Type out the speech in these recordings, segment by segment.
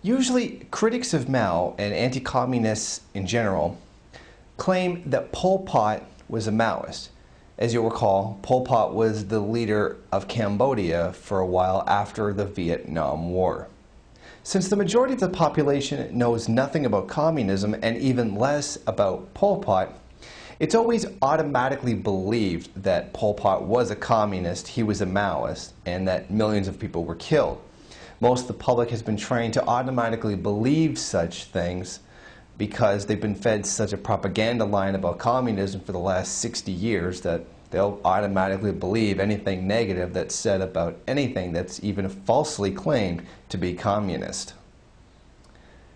Usually, critics of Mao and anti-communists in general claim that Pol Pot was a Maoist. As you'll recall, Pol Pot was the leader of Cambodia for a while after the Vietnam War. Since the majority of the population knows nothing about communism and even less about Pol Pot, it's always automatically believed that Pol Pot was a communist, he was a Maoist, and that millions of people were killed. Most of the public has been trained to automatically believe such things because they've been fed such a propaganda line about communism for the last 60 years that they'll automatically believe anything negative that's said about anything that's even falsely claimed to be communist.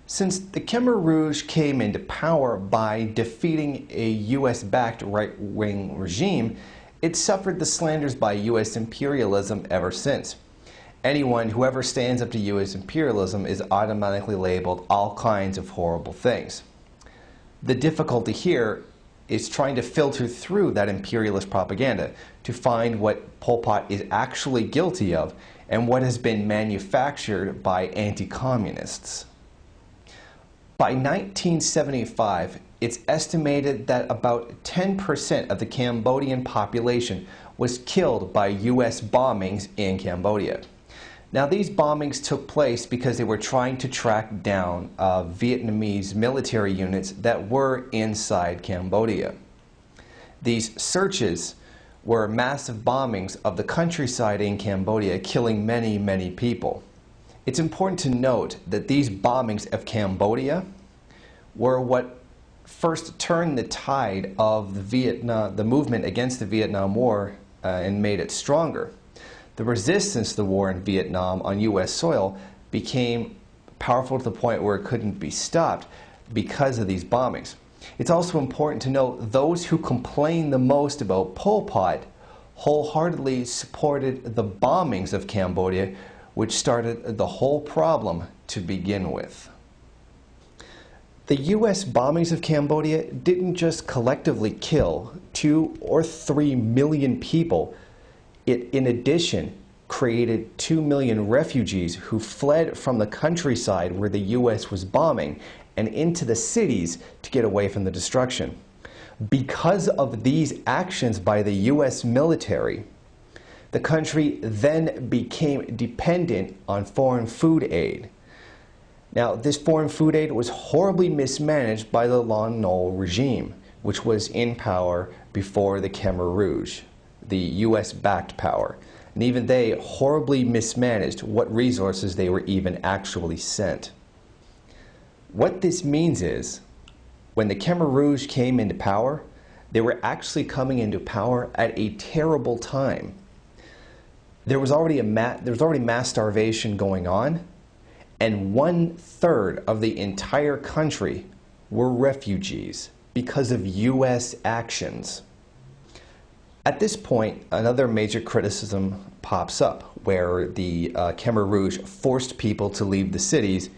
Since the Khmer Rouge came into power by defeating a US-backed right-wing regime, it suffered the slanders by US imperialism ever since. Anyone who ever stands up to US imperialism is automatically labeled all kinds of horrible things. The difficulty here is trying to filter through that imperialist propaganda to find what Pol Pot is actually guilty of and what has been manufactured by anti-communists. By 1975, it's estimated that about 10% of the Cambodian population was killed by US bombings in Cambodia. Now, these bombings took place because they were trying to track down Vietnamese military units that were inside Cambodia. These searches were massive bombings of the countryside in Cambodia, killing many, many people. It's important to note that these bombings of Cambodia were what first turned the tide of the movement against the Vietnam War and made it stronger. The resistance to the war in Vietnam on US soil became powerful to the point where it couldn't be stopped because of these bombings. It's also important to note those who complain the most about Pol Pot wholeheartedly supported the bombings of Cambodia, which started the whole problem to begin with. The US bombings of Cambodia didn't just collectively kill 2 or 3 million people. It, in addition, created 2 million refugees who fled from the countryside where the US was bombing and into the cities to get away from the destruction. Because of these actions by the US military, the country then became dependent on foreign food aid. Now, this foreign food aid was horribly mismanaged by the Lon Nol regime, which was in power before the Khmer Rouge, the US-backed power. And even they horribly mismanaged what resources they were even actually sent. What this means is, when the Khmer Rouge came into power, they were actually coming into power at a terrible time. There was already mass starvation going on, and 1/3 of the entire country were refugees because of US actions. At this point, another major criticism pops up, where the Khmer Rouge forced people to leave the cities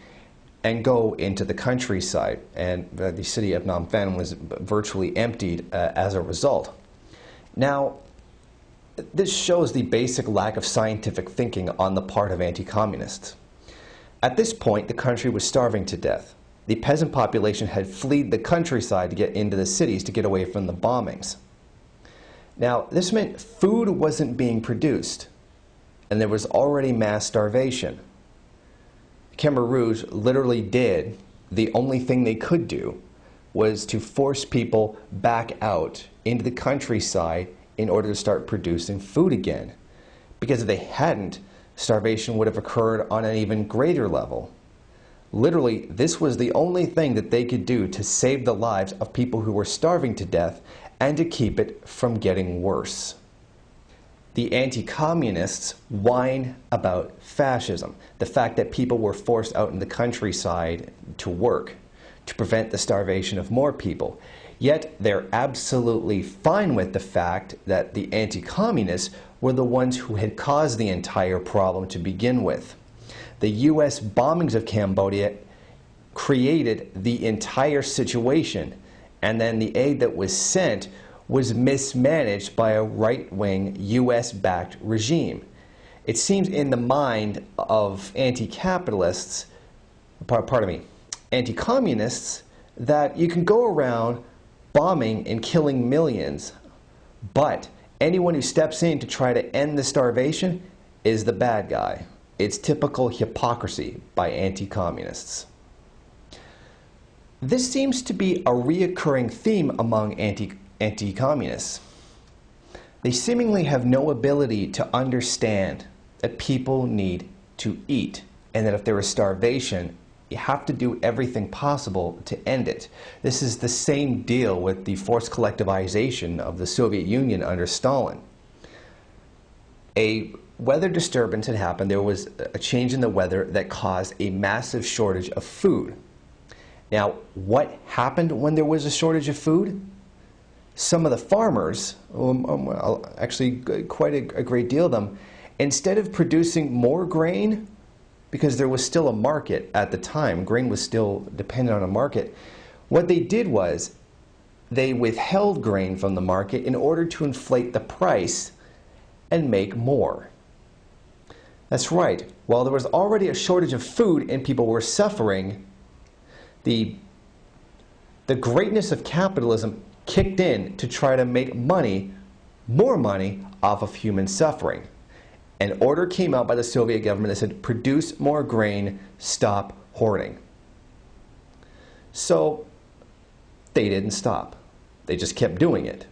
and go into the countryside, and the city of Phnom Penh was virtually emptied as a result. Now, this shows the basic lack of scientific thinking on the part of anti-communists. At this point, the country was starving to death. The peasant population had fled the countryside to get into the cities to get away from the bombings. Now, this meant food wasn't being produced, and there was already mass starvation. Khmer Rouge literally did the only thing they could do, was to force people back out into the countryside in order to start producing food again. Because if they hadn't, starvation would have occurred on an even greater level. Literally, this was the only thing that they could do to save the lives of people who were starving to death and to keep it from getting worse. The anti-communists whine about fascism, the fact that people were forced out in the countryside to work to prevent the starvation of more people. Yet they're absolutely fine with the fact that the anti-communists were the ones who had caused the entire problem to begin with. The US bombings of Cambodia created the entire situation, and then the aid that was sent was mismanaged by a right-wing US-backed regime. It seems in the mind of anti-capitalists, pardon me, anti-communists, that you can go around bombing and killing millions, but anyone who steps in to try to end the starvation is the bad guy. It's typical hypocrisy by anti-communists. This seems to be a reoccurring theme among anti-communists. They seemingly have no ability to understand that people need to eat, and that if there is starvation, you have to do everything possible to end it. This is the same deal with the forced collectivization of the Soviet Union under Stalin. A weather disturbance had happened. There was a change in the weather that caused a massive shortage of food. Now, what happened when there was a shortage of food? Some of the farmers, actually quite a great deal of them, instead of producing more grain, because there was still a market at the time, grain was still dependent on a market, what they did was they withheld grain from the market in order to inflate the price and make more. That's right. While there was already a shortage of food and people were suffering, the greatness of capitalism kicked in to try to make money, more money, off of human suffering. An order came out by the Soviet government that said, produce more grain, stop hoarding. So they didn't stop. They just kept doing it.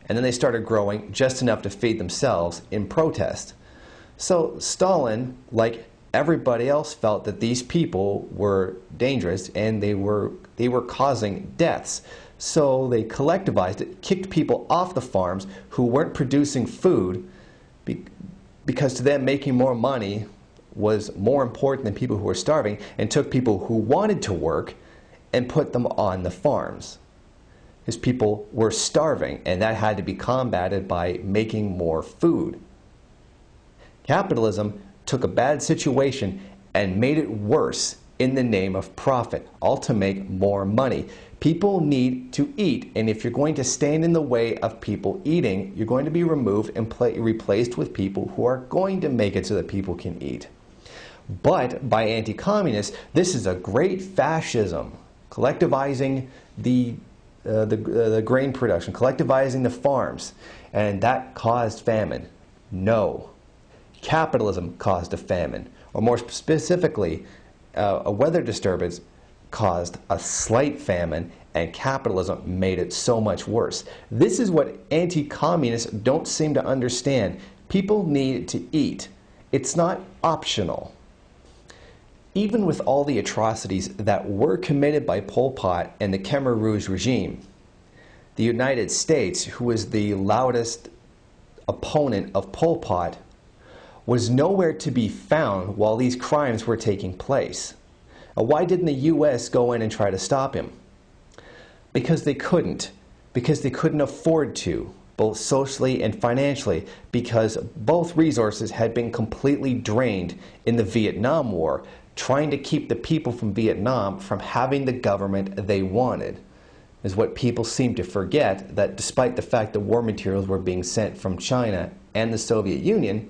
And then they started growing just enough to feed themselves in protest. So Stalin, like everybody else, felt that these people were dangerous and they were causing deaths. So they collectivized it, kicked people off the farms who weren't producing food, because to them making more money was more important than people who were starving, and took people who wanted to work and put them on the farms. Because people were starving, and that had to be combated by making more food. Capitalism took a bad situation and made it worse in the name of profit, all to make more money. People need to eat, and if you're going to stand in the way of people eating, you're going to be removed and replaced with people who are going to make it so that people can eat. But by anti-communists, this is a great fascism, collectivizing the grain production, collectivizing the farms, and that caused famine. No. Capitalism caused a famine, or more specifically, a weather disturbance caused a slight famine, and capitalism made it so much worse. This is what anti-communists don't seem to understand. People need to eat. It's not optional. Even with all the atrocities that were committed by Pol Pot and the Khmer Rouge regime, the United States, who was the loudest opponent of Pol Pot, was nowhere to be found while these crimes were taking place. Why didn't the U.S. go in and try to stop him? Because they couldn't. Because they couldn't afford to, both socially and financially, because both resources had been completely drained in the Vietnam War, trying to keep the people from Vietnam from having the government they wanted. Is what people seem to forget, that despite the fact that war materials were being sent from China and the Soviet Union,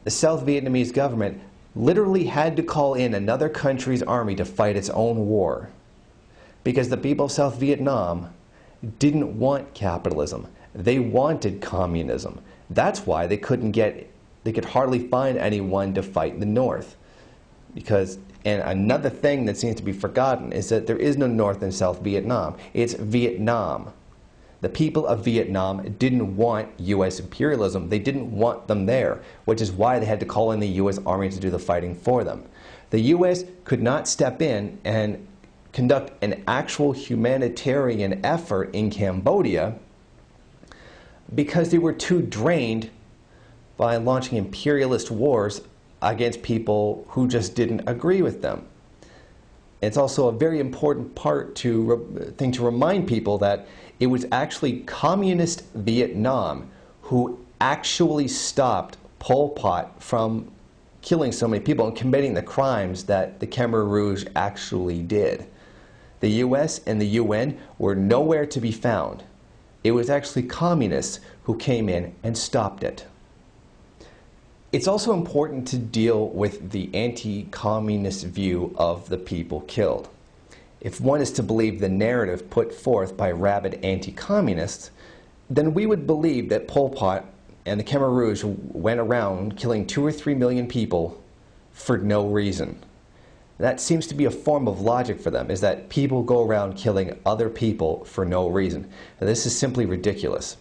the South Vietnamese government literally had to call in another country's army to fight its own war. Because the people of South Vietnam didn't want capitalism. They wanted communism. That's why they could hardly find anyone to fight the North. And another thing that seems to be forgotten is that there is no North and South Vietnam. It's Vietnam. The people of Vietnam didn't want U.S. imperialism. They didn't want them there, which is why they had to call in the U.S. Army to do the fighting for them. The U.S. could not step in and conduct an actual humanitarian effort in Cambodia because they were too drained by launching imperialist wars against people who just didn't agree with them. It's also a very important thing to remind people that it was actually communist Vietnam who actually stopped Pol Pot from killing so many people and committing the crimes that the Khmer Rouge actually did. The U.S. and the UN were nowhere to be found. It was actually communists who came in and stopped it. It's also important to deal with the anti-communist view of the people killed. If one is to believe the narrative put forth by rabid anti-communists, then we would believe that Pol Pot and the Khmer Rouge went around killing 2 or 3 million people for no reason. That seems to be a form of logic for them, is that people go around killing other people for no reason. Now, this is simply ridiculous.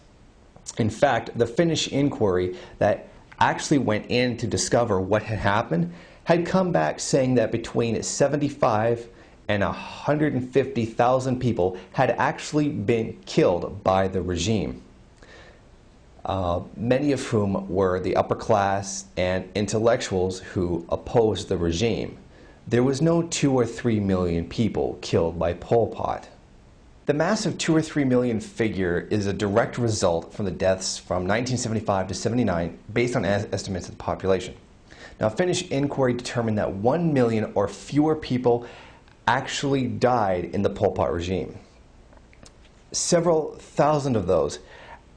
In fact, the Finnish inquiry that actually went in to discover what had happened had come back saying that between 75 and 150,000 people had actually been killed by the regime. Many of whom were the upper class and intellectuals who opposed the regime. There was no 2 or 3 million people killed by Pol Pot. The massive 2 or 3 million figure is a direct result from the deaths from 1975 to 79 based on estimates of the population. Now, a Finnish inquiry determined that 1 million or fewer people actually died in the Pol Pot regime. Several thousand of those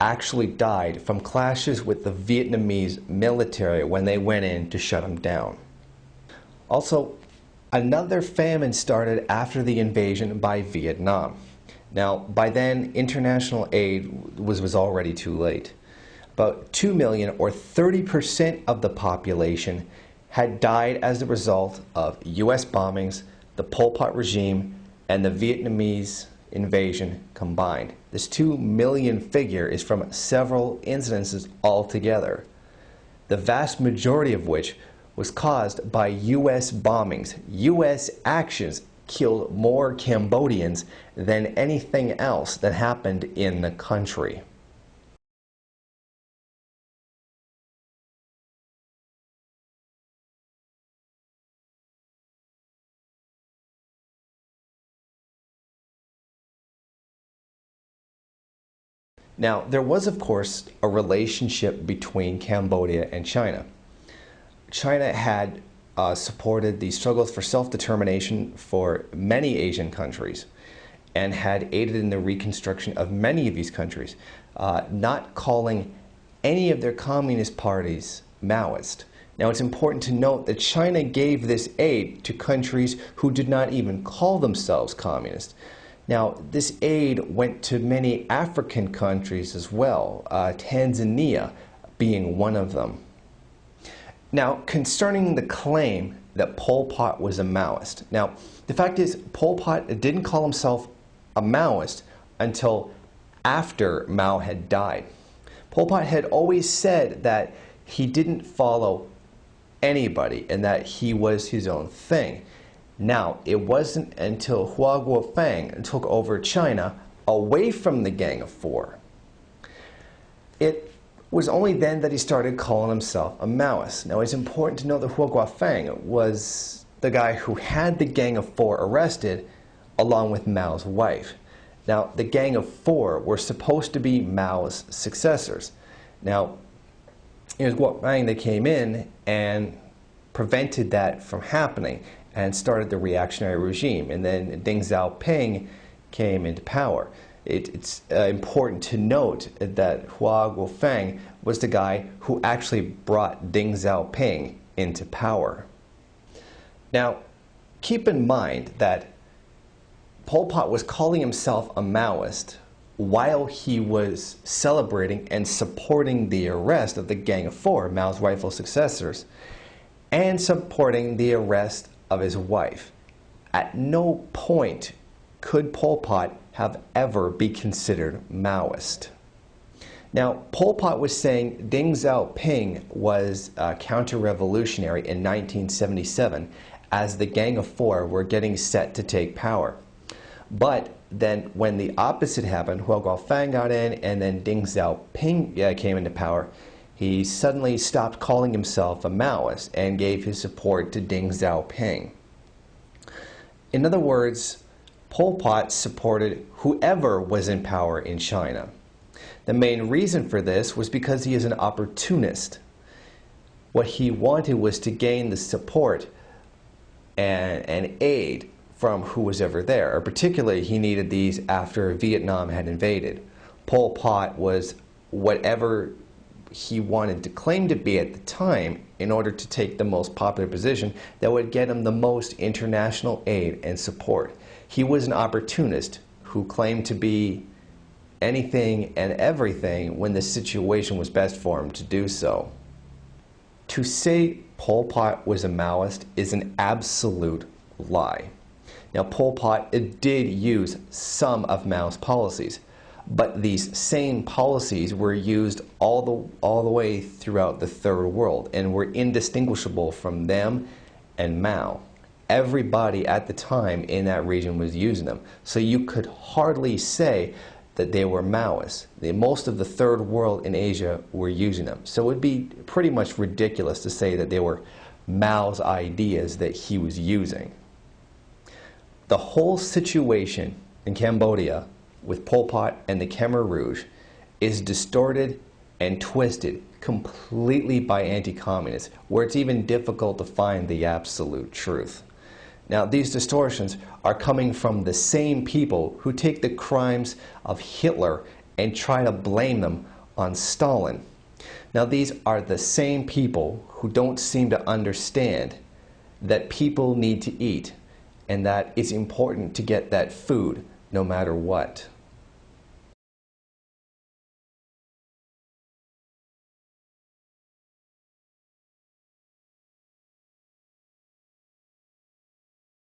actually died from clashes with the Vietnamese military when they went in to shut them down. Also, another famine started after the invasion by Vietnam. Now, by then, international aid was already too late. About 2 million, or 30% of the population, had died as a result of U.S. bombings, the Pol Pot regime, and the Vietnamese invasion combined. This 2 million figure is from several incidences altogether, the vast majority of which was caused by U.S. bombings. U.S. actions killed more Cambodians than anything else that happened in the country. Now, there was, of course, a relationship between Cambodia and China. China had supported the struggles for self-determination for many Asian countries and had aided in the reconstruction of many of these countries, not calling any of their communist parties Maoist. Now, it's important to note that China gave this aid to countries who did not even call themselves communist. Now, this aid went to many African countries as well, Tanzania being one of them. Now, concerning the claim that Pol Pot was a Maoist. Now, the fact is, Pol Pot didn't call himself a Maoist until after Mao had died. Pol Pot had always said that he didn't follow anybody and that he was his own thing. Now, it wasn't until Hua Guofeng took over China away from the Gang of Four. It was only then that he started calling himself a Maoist. Now, it's important to know that Hua Guofeng was the guy who had the Gang of Four arrested along with Mao's wife. Now, the Gang of Four were supposed to be Mao's successors. Now, it was Guofeng that came in and prevented that from happening and started the reactionary regime. And then Deng Xiaoping came into power. It's important to note that Hua Guofeng was the guy who actually brought Deng Xiaoping into power. Now, keep in mind that Pol Pot was calling himself a Maoist while he was celebrating and supporting the arrest of the Gang of Four, Mao's rightful successors, and supporting the arrest of his wife. At no point could Pol Pot have ever be considered Maoist. Now, Pol Pot was saying Deng Xiaoping was counter-revolutionary in 1977 as the Gang of Four were getting set to take power. But then when the opposite happened, Hua Guofeng got in and then Deng Xiaoping came into power, he suddenly stopped calling himself a Maoist and gave his support to Deng Xiaoping. In other words, Pol Pot supported whoever was in power in China. The main reason for this was because he is an opportunist. What he wanted was to gain the support and aid from who was ever there. Or particularly, he needed these after Vietnam had invaded. Pol Pot was whatever he wanted to claim to be at the time in order to take the most popular position that would get him the most international aid and support. He was an opportunist who claimed to be anything and everything when the situation was best for him to do so. To say Pol Pot was a Maoist is an absolute lie. Now, Pol Pot did use some of Mao's policies, but these same policies were used all the way throughout the Third World and were indistinguishable from them and Mao. Everybody at the time in that region was using them, so you could hardly say that they were Maoists. Most of the Third World in Asia were using them, so it would be pretty much ridiculous to say that they were Mao's ideas that he was using. The whole situation in Cambodia with Pol Pot and the Khmer Rouge is distorted and twisted completely by anti-communists, where it's even difficult to find the absolute truth. Now, these distortions are coming from the same people who take the crimes of Hitler and try to blame them on Stalin. Now, these are the same people who don't seem to understand that people need to eat and that it's important to get that food no matter what.